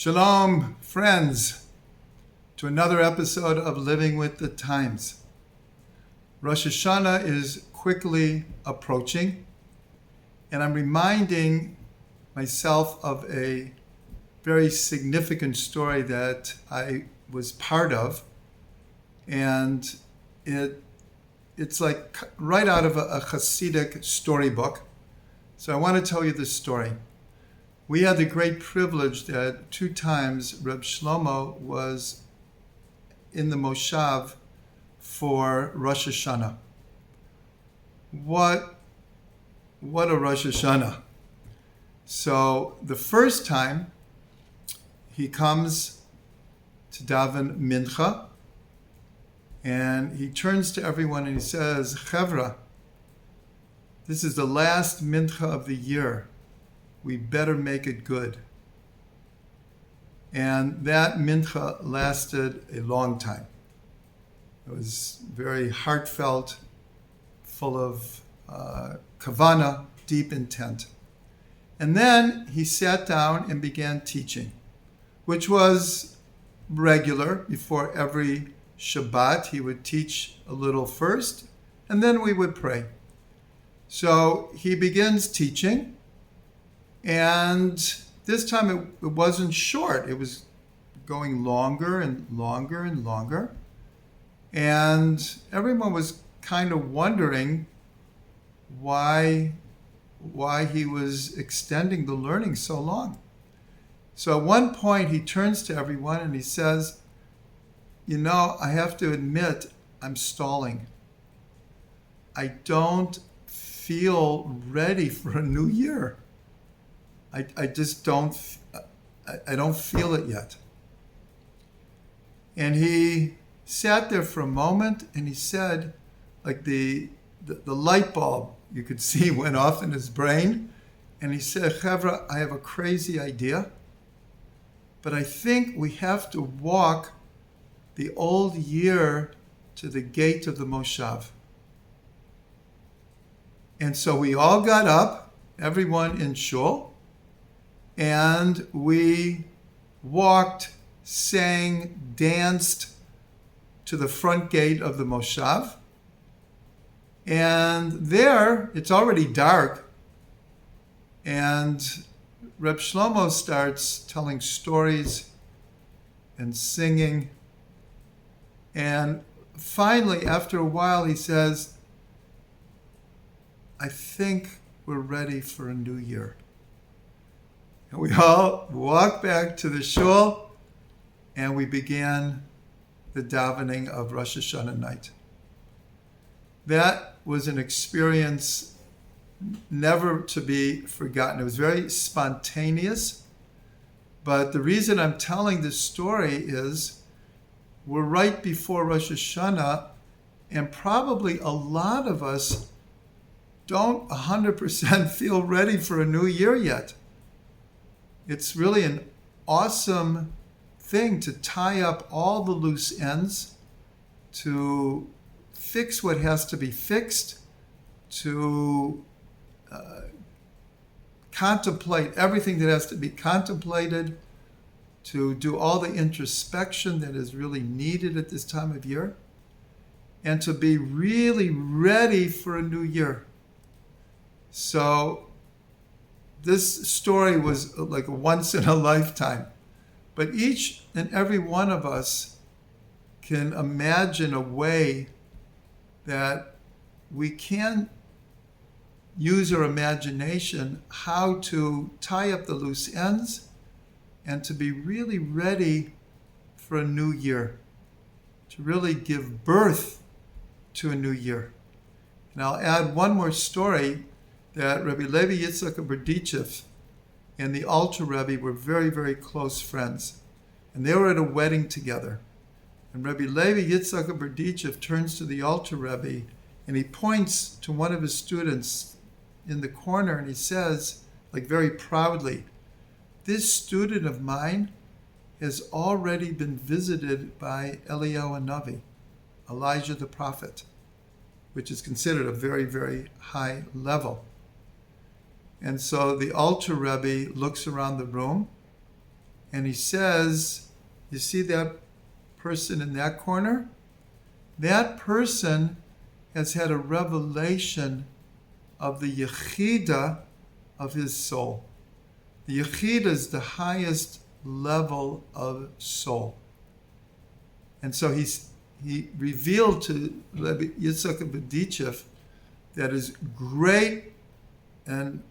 Shalom, friends, to another episode of Living with the Times. Rosh Hashanah is quickly approaching, and I'm reminding myself of a very significant story that I was part of, and it's like right out of a Hasidic storybook. So I want to tell you this story. We had the great privilege that 2 times Reb Shlomo was in the Moshav for Rosh Hashanah. What a Rosh Hashanah. So the first time he comes to daven Mincha, and he turns to everyone and he says, Chevra, this is the last Mincha of the year. We better make it good. And that mincha lasted a long time. It was very heartfelt, full of kavana, deep intent. And then he sat down and began teaching, which was regular. Before every Shabbat, he would teach a little first, and then we would pray. So he begins teaching. And this time it wasn't short. It was going longer and longer and longer. And everyone was kind of wondering why he was extending the learning so long. So at one point he turns to everyone and he says, I have to admit I'm stalling. I don't feel ready for a new year. I just don't feel it yet. And he sat there for a moment and he said, like the light bulb you could see went off in his brain. And he said, Chevra, I have a crazy idea, but I think we have to walk the old year to the gate of the Moshav. And so we all got up, everyone in shul, and we walked, sang, danced to the front gate of the Moshav. And there, it's already dark. And Reb Shlomo starts telling stories and singing. And finally, after a while, he says, I think we're ready for a new year. And we all walked back to the shul, and we began the davening of Rosh Hashanah night. That was an experience never to be forgotten. It was very spontaneous, but the reason I'm telling this story is we're right before Rosh Hashanah, and probably a lot of us don't 100% feel ready for a new year yet. It's really an awesome thing to tie up all the loose ends, to fix what has to be fixed, to contemplate everything that has to be contemplated, to do all the introspection that is really needed at this time of year, and to be really ready for a new year. So this story was like a once in a lifetime. But each and every one of us can imagine a way that we can use our imagination how to tie up the loose ends and to be really ready for a new year, to really give birth to a new year. And I'll add one more story, that Rabbi Levi Yitzchak of Berdichev and the Alter Rebbe were very, very close friends. And they were at a wedding together. And Rabbi Levi Yitzchak of Berdichev turns to the Alter Rebbe and he points to one of his students in the corner and he says, like very proudly, this student of mine has already been visited by Eliyahu Hanavi, Elijah the prophet, which is considered a very, very high level. And so the Alter Rebbe looks around the room And he says, you see that person in that corner? That person has had a revelation of the Yechida of his soul. The Yechida is the highest level of soul. And so he revealed to Rabbi Yitzchak Berdichev that is great and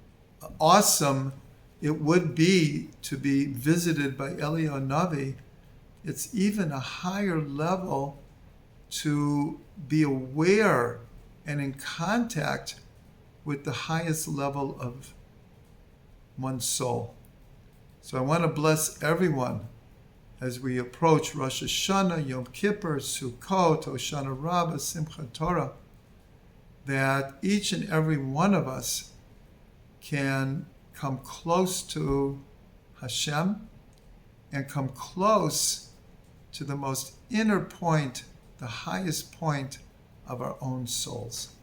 awesome it would be to be visited by Eliyahu Navi. It's even a higher level to be aware and in contact with the highest level of one's soul. So I want to bless everyone as we approach Rosh Hashanah, Yom Kippur, Sukkot, Hoshana Rabbah, Simchat Torah, that each and every one of us can come close to Hashem and come close to the most inner point, the highest point of our own souls.